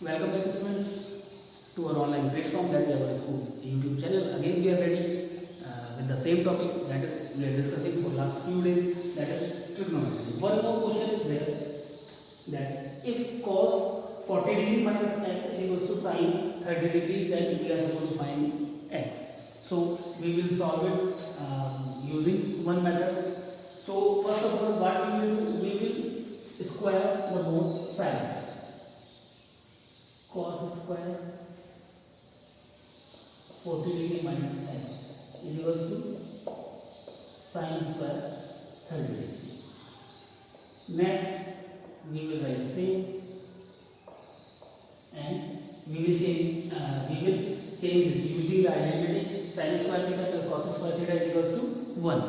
Welcome back students to our online platform, that is our school YouTube channel. Again we are ready with the same topic that we are discussing for last few days, that is trigonometry. One more question is there, that if cos 40 degree minus x is equals to sin 30 degree, then we are supposed to find x. So we will solve it using one method. So first of all, what we will do, we will square the both sides. Cos square 40 degree minus x is equals to sin square 30 degree. Next we will write same, and we will change this using the identity. Sin square theta plus cos square theta is equals to 1.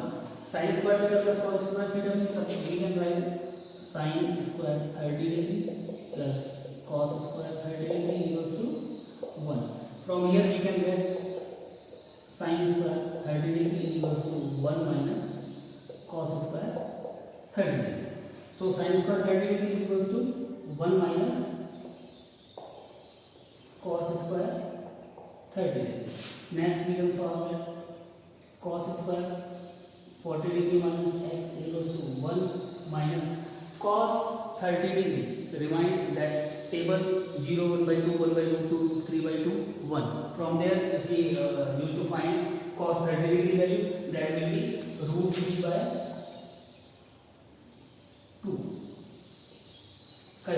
Sin square theta plus cos square theta means we can write sin square 30 degree plus cos square 30 degree is equals to 1. From here we can get sin square 30 degree is equals to 1 minus cos square 30 degree. So sin square 30 degree is equals to 1 minus cos square 30 degree. Next we can solve that. Cos square 40 degree minus x is equals to 1 minus cos 30 degree. Remind that table 0, 1 by 2, 1 by root 2, 3 by 2, 1. From there, if we need to find cos 30 degree value, that will be root 3 by 2 का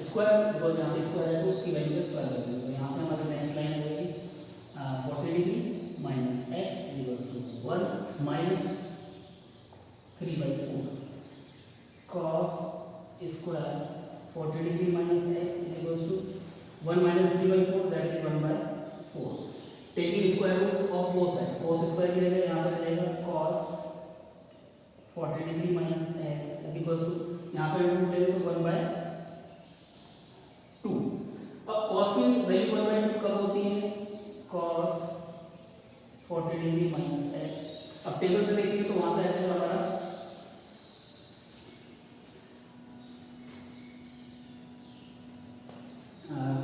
square, because यहाँ पे square है तो उसकी value का square कर देंगे. तो यहाँ पे हमारी नेक्स्ट लाइन आ जाएगी 40 degree minus x equals to 1 माइनस 3 by 4 cos square 40 degree minus x is equals to 1 minus 3 by 4, that is 1 by 4. Taking square root of both sides, cos square की जगह यहाँ पर रहेगा cos 40 degree minus x is equals to, यहाँ पे root ले तो 1 by 2. अब cos की वैल्यू 1 by 2 कब होती है? cos 40 degree minus x. अब टेबल से देखिए तो वहाँ पे है हमारा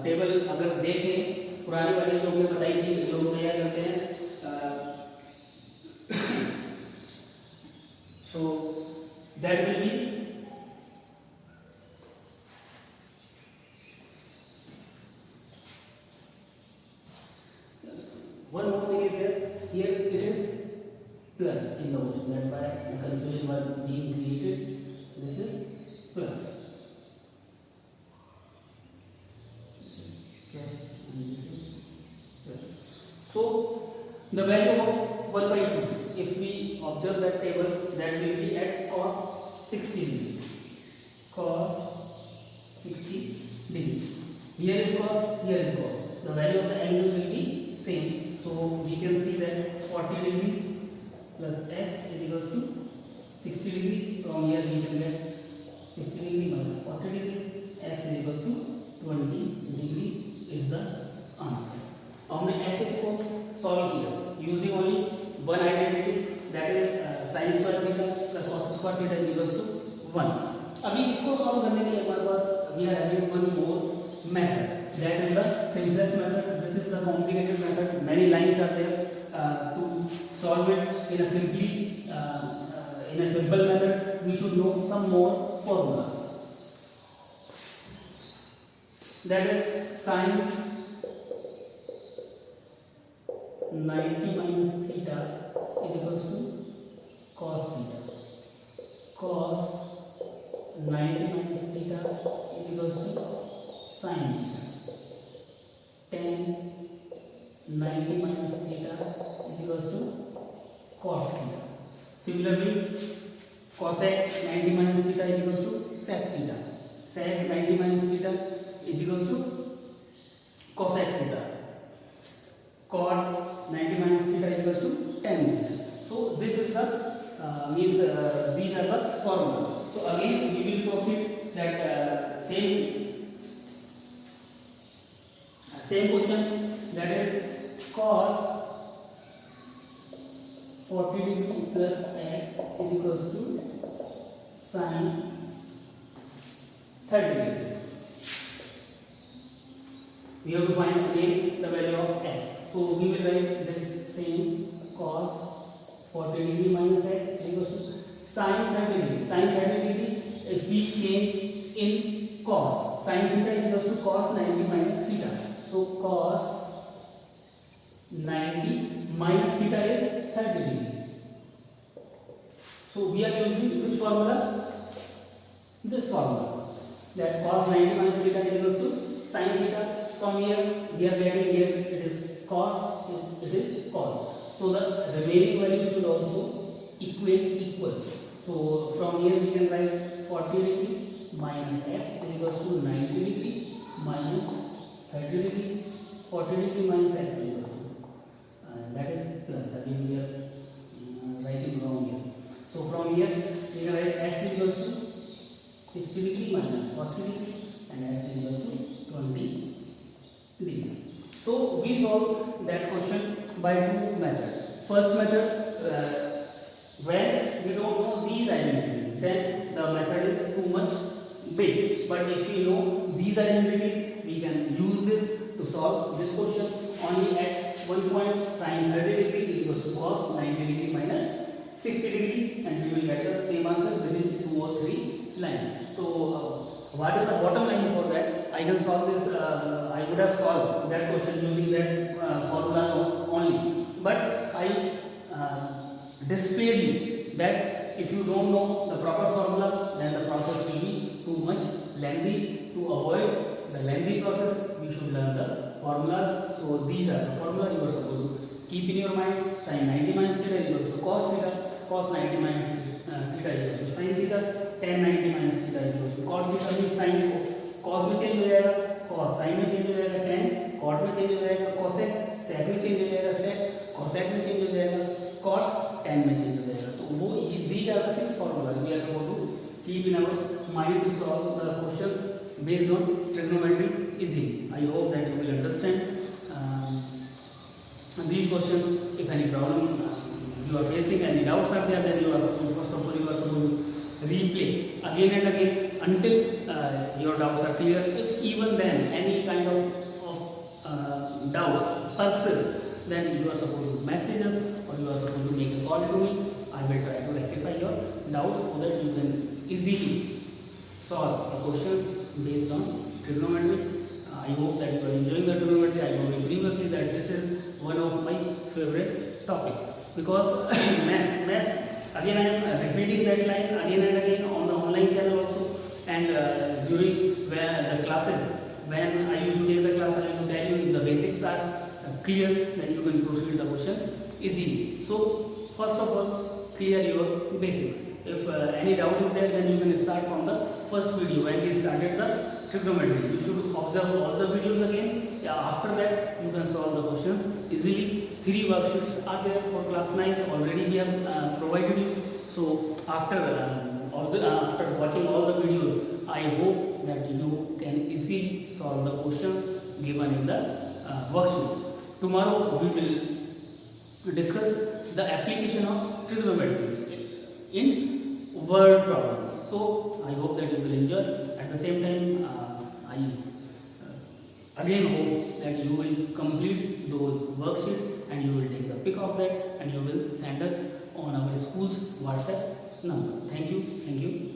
टेबल अगर देखें पुरानी वाली जो हमने बताई थी, जो हम तैयार करते हैं, so that will be one more thing is that here it is plus in the motion, that by the constituent was being created, this is plus. So the value of 1 by 2, if we observe that table, that will be at cos 60 degree. Cos 60 degree. Here is cos, here is cos. The value of the angle will be same. So we can see that 40 degree plus x is equals to 60 degree. From here we can get 60 degree minus 40 degree. X is equals to 20 degree is the answer. हमने ऐसे इसको solve किया using only one identity, that is sin square theta plus cos square theta is equals to 1. अभी इसको solve करने के लिए हमारे पास we are having one more method, that is the simplest method. This is the complicated method. Many lines are there to solve it in a simple method. We should know some more formulas, that is sin 90 minus theta is equals to cos theta. Cos 90 minus theta is equals to sin theta. Tan 90 minus theta is equals to cos theta. Similarly, cosec 90 minus theta is equals to sec theta. Sec 90 minus theta is equals to cosec theta. Cot 90 minus theta is equals to tan theta. So this is the these are the formulas. So again we will proceed that same question, that is cos 40 degree plus x is equals to sin 30 degree. we have to find again the value of x. So we will write this same cos 40 degree minus x equals to sin 30 degree. Sin 30 degree, if we change in cos, sin theta equals to cos 90 minus theta. So cos 90 minus theta is 30 degree. So we are using which formula? This formula, that cos 90 minus theta is equals to sin theta. From here we are getting here it is cos, it is cos. So the remaining value should also equal. So from here we can write 40 degree minus x is equals to 90 degree minus 30 degree. 40 degree minus x is equals to that is plus. Again we are writing wrong here. So from here we can write x is equals to 60 degree minus 40 degree and x is equals to 20 degree. So we solve that question by two methods. First method, when we don't know these identities, then the method is too much big. But if we know these identities, we can use this to solve this question. Only at one point, sin 30 degree is equals to cos 90 degree minus 60 degree, and we will get the same answer within 2 or 3 lines. So what is the bottom line for that? I can solve this. I would have solved that question using that formula only. But I dissuade you that if you don't know the proper formula, then the process will be too much lengthy. To avoid the lengthy process, we should learn the formulas. So these are the formulas you are supposed to keep in your mind. Sin 90 minus theta is equals to cos theta. Cos 90 minus theta is equals to sin theta. tan 90 minus theta is equals to cos theta. means sin को cos में change हो जाएगा, cos sin में change हो जाएगा, tan cot में change हो जाएगा, cosec sec में चेंज हो जाएगा, sec cosec में चेंज हो जाएगा, cot tan में चेंज हो जाएगा. तो वो these are the 6 formulas we are supposed to keep in our mind to solve the questions based on trigonometry easily. I hope that you will understand these questions. If any problem you are facing, any doubts are there, then you are first of all you are supposed to replay again and again until your doubts are clear. If even then any kind of doubts persist, then you are supposed to message us or you are supposed to make a call to me. I will try to rectify your doubts so that you can easily solve the questions based on trigonometry. I hope that you are enjoying the trigonometry. I told you previously that this is one of my favorite topics because maths. Again, I am repeating that line again and again on the online channel also, and during the classes when I used to take the class, I used to tell you if the basics are clear, then you can proceed the questions easily. So first of all, clear your basics. If any doubt is there, then you can start from the first video when we started the trigonometry. You should observe all the videos again. After that, you can solve the questions easily. 3 worksheets are there for class 9. Already we have provided you. So after watching all the videos, I hope that you can easily solve the questions given in the worksheet. Tomorrow we will discuss the application of trigonometry in word problems. So I hope that you will enjoy. At the same time, I again hope that you will complete those worksheets and you will take the pic of that and you will send us on our school's WhatsApp number. Thank you.